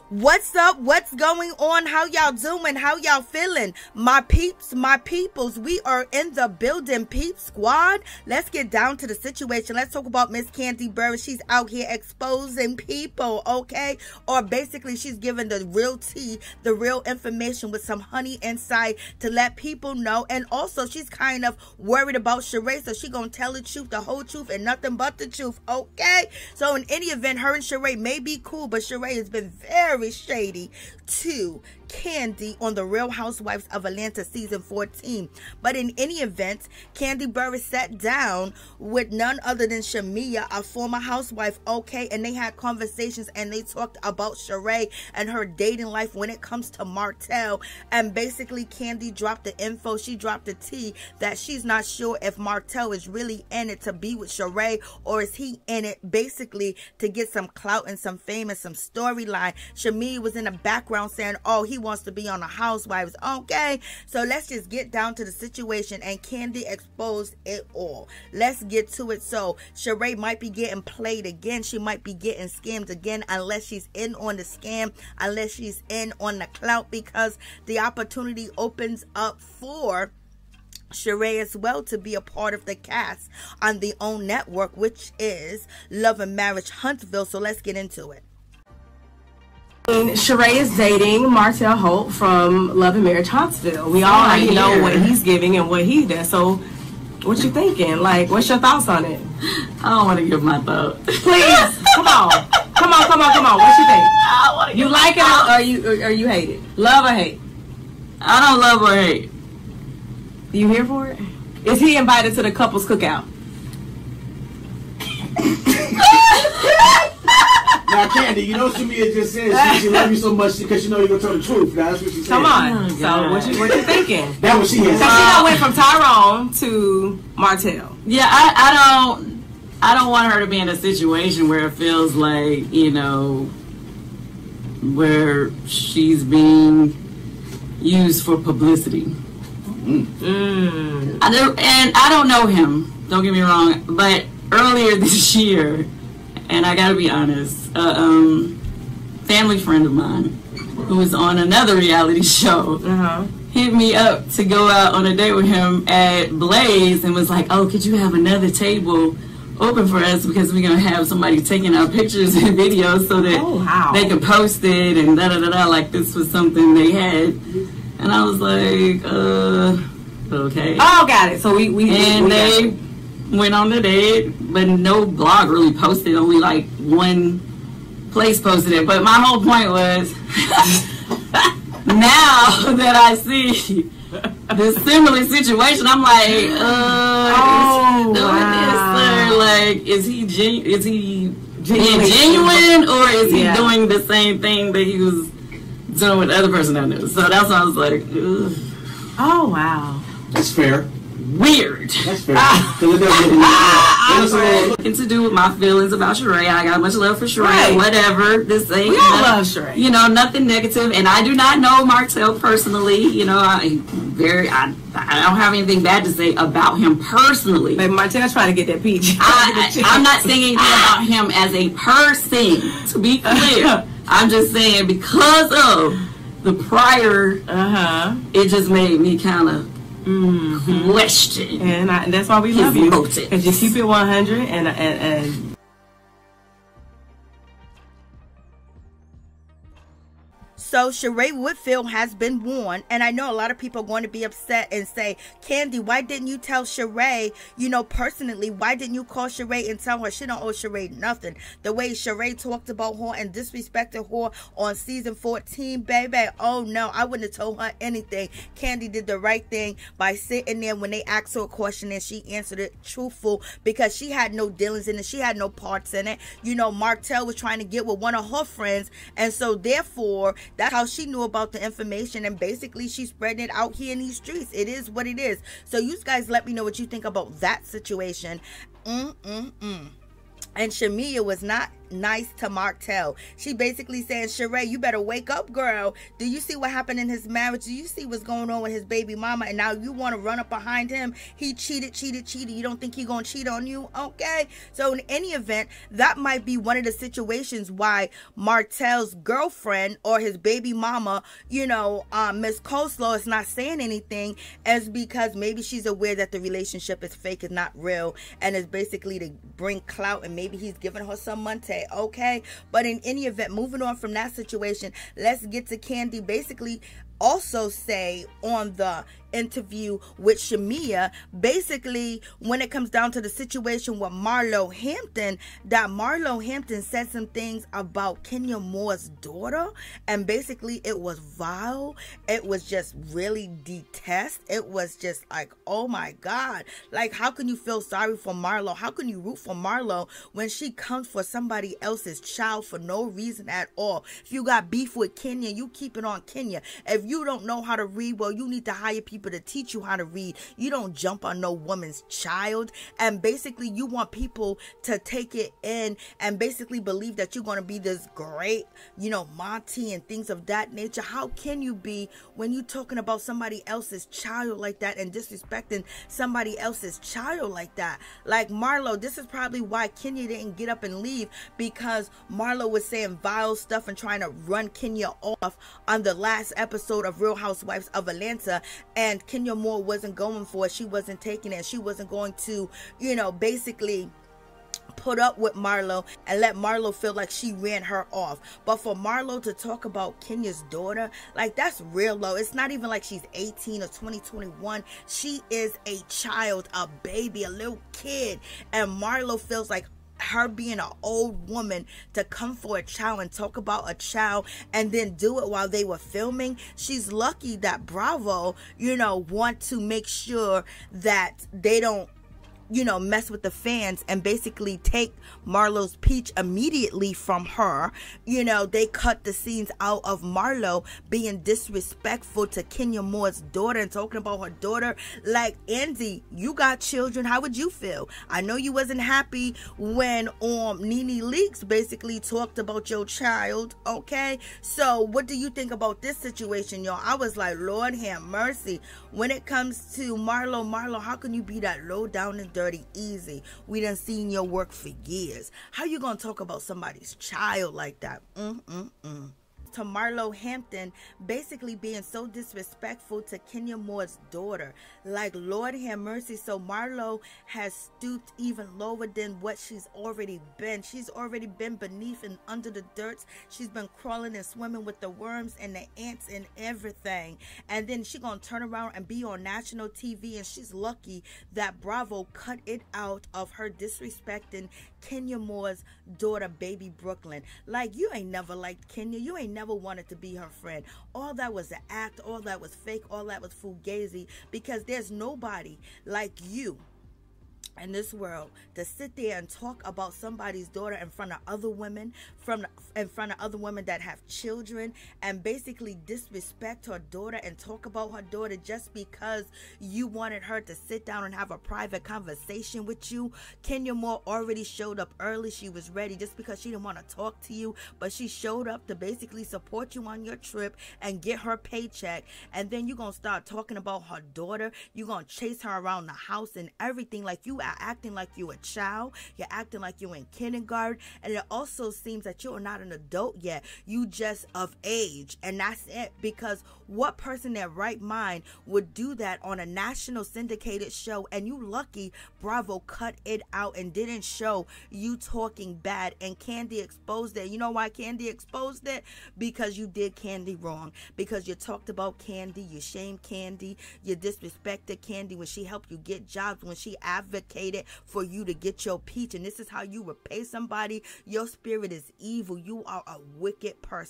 What's up? What's going on? How y'all doing? How y'all feeling? My peeps, my peoples, we are in the building, peep squad. Let's get down to the situation. Let's talk about Miss Kandi Burruss. She's out here exposing people, okay? Or basically she's giving the real tea, the real information with some honey inside to let people know. And also she's kind of worried about Shereé, so she gonna tell the truth, the whole truth, and nothing but the truth, okay? So in any event, her and Shereé may be cool, but Shereé has been very shady to Kandi on the Real Housewives of Atlanta season 14. But in any event, Kandi Burruss sat down with none other than Shamia, a former housewife, okay, and they had conversations and they talked about Shereé and her dating life when it comes to Martell. And basically Kandi dropped the info, she dropped the tea that she's not sure if Martell is really in it to be with Shereé, or is he in it basically to get some clout and some fame and some storyline. Shamia was in the background saying, oh, he wants to be on the Housewives, okay? So let's just get down to the situation, and Kandi exposed it all. Let's get to it. So Shereé might be getting played again. She might be getting scammed again, unless she's in on the scam, unless she's in on the clout, because the opportunity opens up for Shereé as well to be a part of the cast on the OWN network, which is Love and Marriage Huntsville. So let's get into it. Shereé is dating Martell Holt from Love and Marriage Huntsville. We already know what he's giving and what he does. So, what you thinking? Like, what's your thoughts on it? I don't want to give my thoughts. Please, come on. What you think? You like it or you hate it? Love or hate? I don't love or hate. You here for it? Is he invited to the couples cookout? Now, Kandi, you know Shamia just said she loves you so much because she know you're going to tell the truth. Now, that's what she said. Come on. So, what you thinking? That's what she is. So, she went from Tyrone to Martell. Yeah, I don't want her to be in a situation where it feels like, you know, where she's being used for publicity. I don't know him, don't get me wrong, but earlier this year, and I gotta be honest, a family friend of mine who was on another reality show hit me up to go out on a date with him at Blaze and was like, oh, could you have another table open for us because we're gonna have somebody taking our pictures and videos so that they can post it and da-da-da-da, like this was something they had. And I was like, okay. Oh, got it. So we they went on the date, but no blog really posted. Only like one place posted it. But my whole point was, now that I see this similar situation, I'm like, is he being genuine, or is he doing the same thing that he was doing with the other person I knew? So that's why I was like, ugh. Oh, wow. That's fair. Weird. That's fair. Nothing to do with my feelings about Shereé. I got much love for Shereé. Whatever. This ain't. We all love Shereé. You know, nothing negative. And I do not know Martell personally. You know, I don't have anything bad to say about him personally. But Martell's trying to get that peach. I'm not saying anything about him as a person, to be clear. I'm just saying because of the prior, it just made me kind of question. And that's why we love you. Because you keep it 100 and So Shereé Whitfield has been warned, and I know a lot of people are going to be upset and say, Kandi, why didn't you tell Shereé, you know, personally, why didn't you call Shereé and tell her she don't owe Shereé nothing? The way Shereé talked about her and disrespected her on season 14, baby, oh no, I wouldn't have told her anything. Kandi did the right thing by sitting there when they asked her a question and she answered it truthful, because she had no dealings in it, she had no parts in it. You know, Martell was trying to get with one of her friends, and so therefore that's how she knew about the information, and basically she's spreading it out here in these streets. It is what it is. So you guys let me know what you think about that situation. And Shamia was not nice to Martell. She basically saying, Shereé, you better wake up, girl. Do you see what happened in his marriage? Do you see what's going on with his baby mama? And now you want to run up behind him? He cheated. You don't think he gonna cheat on you? Okay. So in any event, that might be one of the situations why Martell's girlfriend or his baby mama, you know, Miss Coleslaw is not saying anything, is because maybe she's aware that the relationship is fake, is not real, and is basically to bring clout, and maybe he's giving her some money. Okay, but in any event, moving on from that situation, let's get to Kandi basically also say on the interview with Shamia, basically when it comes down to the situation with Marlo Hampton, that Marlo Hampton said some things about Kenya Moore's daughter, and basically it was vile. It was just really detest. It was just like, oh my God, like how can you feel sorry for Marlo? How can you root for Marlo when she comes for somebody else's child for no reason at all? If you got beef with Kenya, you keep it on Kenya. If you don't know how to read, well, you need to hire people to teach you how to read. You don't jump on no woman's child. And basically you want people to take it in and basically believe that you're going to be this great, you know, Monty and things of that nature. How can you be when you're talking about somebody else's child like that and disrespecting somebody else's child like that? Like Marlo, this is probably why Kenya didn't get up and leave, because Marlo was saying vile stuff and trying to run Kenya off on the last episode of Real Housewives of Atlanta, and Kenya Moore wasn't going for it. She wasn't taking it. She wasn't going to, you know, basically put up with Marlo and let Marlo feel like she ran her off. But for Marlo to talk about Kenya's daughter, like, that's real low. It's not even like she's 18 or 20, 21. She is a child, a baby, a little kid, and Marlo feels like her being an old woman to come for a child and talk about a child and then do it while they were filming. She's lucky that Bravo, you know, want to make sure that they don't, you know, mess with the fans and basically take Marlo's peach immediately from her. You know, they cut the scenes out of Marlo being disrespectful to Kenya Moore's daughter and talking about her daughter. Like, Andy, you got children. How would you feel? I know you wasn't happy when NeNe Leakes basically talked about your child, okay? So what do you think about this situation, y'all? I was like, Lord have mercy. When it comes to Marlo, how can you be that low down and dirty easy? We done seen your work for years. How you gonna talk about somebody's child like that? To Marlo Hampton basically being so disrespectful to Kenya Moore's daughter. Like, Lord have mercy. So Marlo has stooped even lower than what she's already been. She's already been beneath and under the dirt. She's been crawling and swimming with the worms and the ants and everything. And then she gonna turn around and be on national TV, and she's lucky that Bravo cut it out of her disrespecting Kenya Moore's daughter, baby Brooklyn. Like, you ain't never liked Kenya. You ain't never wanted to be her friend. All that was an act. All that was fake. All that was fugazi, because there's nobody like you in this world to sit there and talk about somebody's daughter in front of other women, in front of other women that have children, and basically disrespect her daughter and talk about her daughter just because you wanted her to sit down and have a private conversation with you. Kenya Moore already showed up early. She was ready just because she didn't want to talk to you, but she showed up to basically support you on your trip and get her paycheck. And then you're going to start talking about her daughter. You're going to chase her around the house and everything, like you are acting like you a child. You're acting like you're in kindergarten. And it also seems that you're not an adult yet. You just of age. And that's it. Because what person in their right mind would do that on a national syndicated show? And you lucky Bravo cut it out and didn't show you talking bad. And Kandi exposed it. You know why Kandi exposed it? Because you did Kandi wrong. Because you talked about Kandi. You shamed Kandi. You disrespected Kandi when she helped you get jobs. When she advocated for you to get your peach. And this is how you repay somebody. Your spirit is evil. You are a wicked person.